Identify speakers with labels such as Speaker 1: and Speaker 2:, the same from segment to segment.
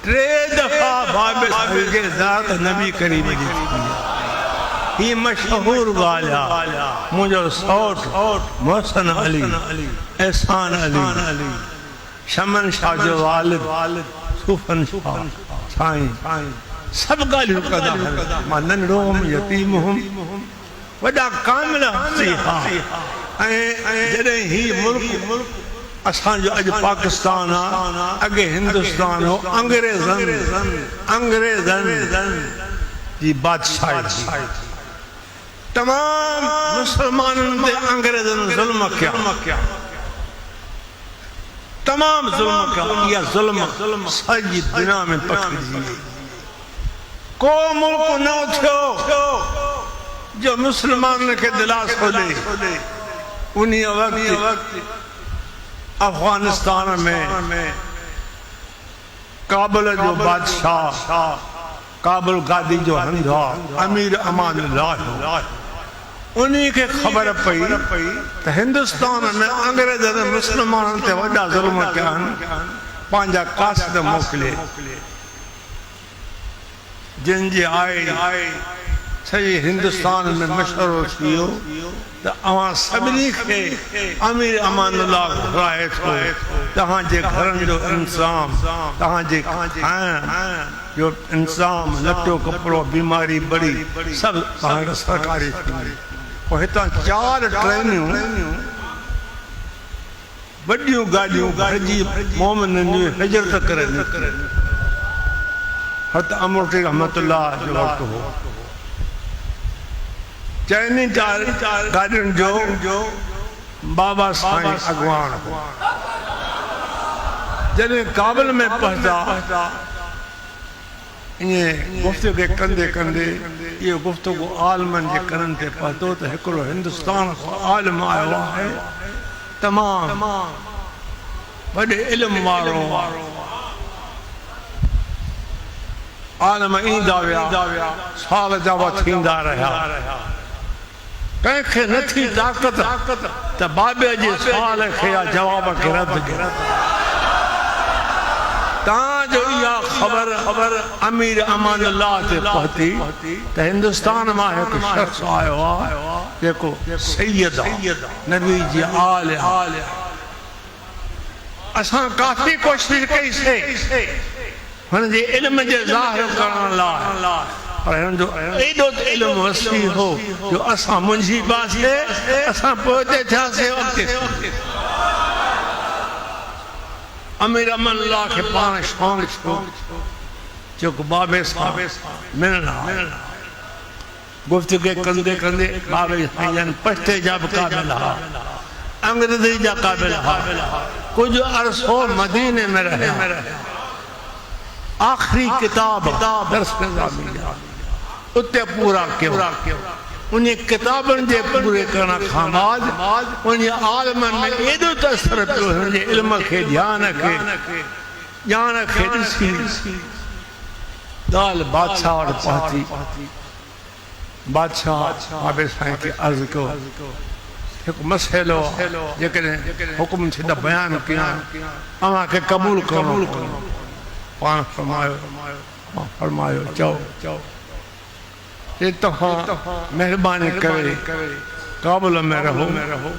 Speaker 1: 3 دفعہ بابے صاحب کے ذات نبی کریم جی تھی یہ مشہور گالا مجھے سوٹ محسن علی احسان علی شمن شاہ جو والد صوفن شاہ سائیں سب گالیوں کا داخل ماں ننڈوم یتیمہم وڈا کامل حسیحا جنہیں ہی ملک اسان جو اج پاکستان اگے ہندوستان ہو انگریزن جی بادشاہی تمام مسلمانوں نے انگریزن ظلم کیا تمام ظلم کیا یہ ظلم ساری دنیا میں پکڑ دی کو ملک نہ تھو جو مسلمان کے دلاس ہو لے انہی وقت افغانستان میں کابل جو بادشاہ کابل گادی جو ہندھا امیر امان اللہ انہی کے خبر پئی تو ہندوستان میں انگریزن مسلمان تے وڈا ظلم کیا پانجا قاصد موکلے جن جی آئے سجی ہندوستان میں مشہور کیو تو اوہاں سبنی کے امیر امان اللہ گھرائے تھو تہاں جے گھرن جو انسام تہاں جے کھائیں جو انسام لٹو کپڑو بیماری بڑی سب تہاں کا سرکاری تھی اور ہتاں 4 ٹرینیوں بڑیوں گاڑیوں بھرجی مومنن جو ہجرت کریں حت امرتی رحمت اللہ جو وقت ہو چینی 4 گاڑیوں جو بابا سائیں اگوان ہو جنہیں کابل میں پہنچا انہیں گفتگو کے کندے یہ گفتگو عالمن جے کرن تے پہتو تو ہکڑو ہندوستان کو عالم آیا ہے تمام بڑے علم وارو عالم ایندہ ویا سال جاوہ تھیندہ رہا کہیں کہ نتھی طاقت تا بابے جی سوال کھیا جواب کے رد تاں جو یہ خبر امیر امان اللہ تے پہتی تا ہندوستان میں ایک شخص آیا ہوا دیکھو سیدہ نبی جی آل اساں کافی کوشش کئی سے ہن جی علم جے ظاہر کرن لا اور ہن جو ایڈوت علم وسیع ہو جو اساں منجی باس ہے اساں پہتے تھا سے وقت امیر امان اللہ کے پانے شونگ چھو جو کہ بابے صاحب ملنا گفتگو کندے بابے صاحب پشتے جاب قابل ہا انگریزی جا قابل ہا کچھ عرصوں مدینے میں رہے آخری کتاب درس نظامی اتے پورا کیوں انہیں کتابن دے پورے کرنا خاماد انہیں عالمن میں ایدو تاثر پیو انہیں علم کے دھیان کے دسی دال بادشاہ اور پہتی بادشاہ بابے سائیں کی عرض کو ایک مسئلہ لیکن حکم چھتا بیان کیا اما کے قبول کرو پان فرمایو چاو اتہاں مہربانی کرے قابل میں رہو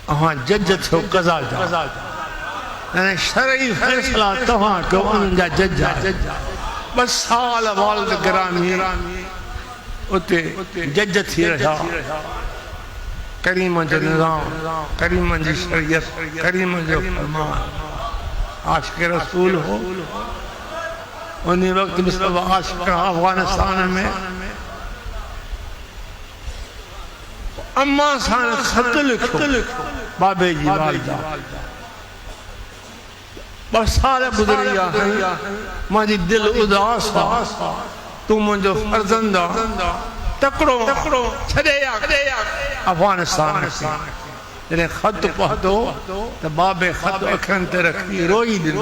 Speaker 1: اہاں ججت ہو قضا جا یعنی شرعی فیصلہ تہاں کہ ان جا ججا بس سال والد گرامی اتے ججت ہی رہا کریم جو نظام کریم جو شریعت کریم جو فرمان عاشق رسول ہو انہی وقت مصطفیٰ عاشق افغانستان میں اما سان خط لکھو بابے جی والدہ بس سارے گزریا ہیں مجھے دل اداس تو مجھے فرزندہ تکڑو چھڑیا افغانستان سے جنہیں خط پہتو تو بابے خط اکھن تے رکھی روئی دل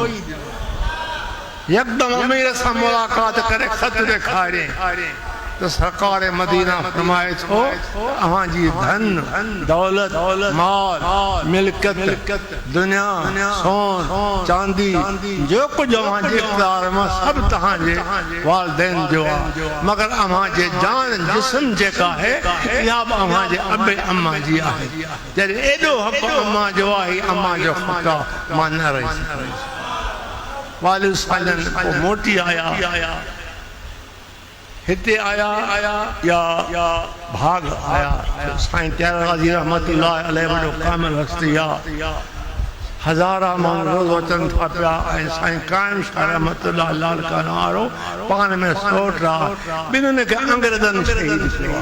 Speaker 1: یکدم امیر سے ملاقات کرے خط دکھا رہے تو سرکار مدینہ فرمائے چھو اہاں جی دھن دولت مال ملکت دنیا سون چاندی جو کچھ اہاں جے اقتدار میں سب تہاں جے والدین جو مگر اہاں جے جان جسم جے کا ہے یا اہاں جے اب اماں جی آئے جیسے ایڈو حق اماں جو آئی اماں جو خطا ماننا رہی والد صالحن کو موٹی آیا ہتے آیا یا بھاگ آیا سائن تیار غازی رحمت اللہ علیہ وڈو کامل ہستیا ہزارہ مان روز وچن تھا پیا سائن قائم شاہ رحمت اللہ لال کا نارو پان میں سوٹ رہا بینوں نے کہ انگریزن شہید شوا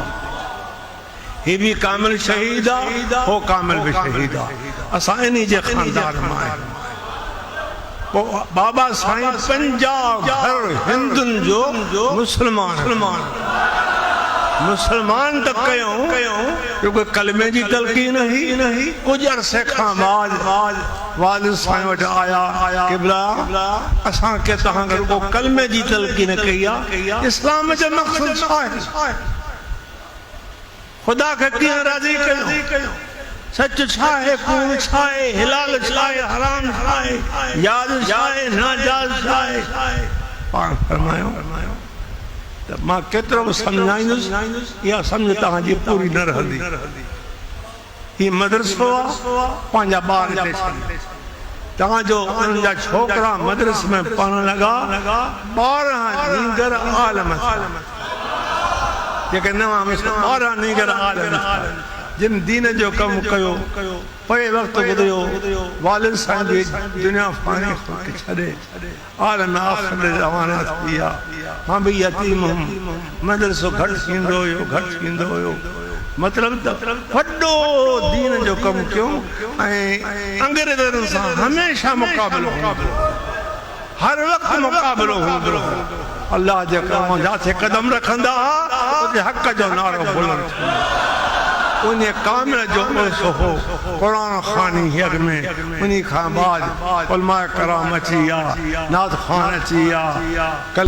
Speaker 1: ہی بھی کامل شہیدہ ہو کامل بھی شہیدہ اسائنی جے خاندار مائے بابا سائیں پنجاب گھر ہندن جو مسلمان تک کہوں کیونکہ کلمے جی تلقین نہیں کچھ عرصے کھان بعد والد سائیں وٹ آیا قبلہ اساں کے تہاں کو کلمے جی تلقین کیا اسلام جو مقصد ہے خدا کے کیا راضی کہوں سچ چھائے کون چھائے حلال چھائے حرام چھائے یاد چھائے ناجاز چھائے پان فرمائیوں تب ماں کتروں سمجھائیں یا سمجھتا ہاں جی پوری نہ رہ دی یہ مدرس ہوا پانجا بار دے چھانے تہاں جو انجا چھوکرا مدرس میں پانا لگا بارہاں نیگر عالمت یہ کہ نواں مسلم بارہاں نیگر عالمت جن دین جو کم کیو پئے وقت گزریو والد سائیں بھی دنیا فانی خود کے چھڑے عالم آخر روانہ کیا ہاں بھی یتیم ہوں مدرسو گھٹ سیندو ہوئے مطلب وڈو دین جو کم کیوں انگریزن سا ہمیشہ مقابل ہوں ہر وقت مقابل ہوں اللہ جے کرم جاتے قدم رکھندا اسے حق جو نعرہ بلند انہیں کامل جو عرص ہو قرآن خانی حق میں انہیں خان بعد علماء کرام اچھیا نات خان اچھیا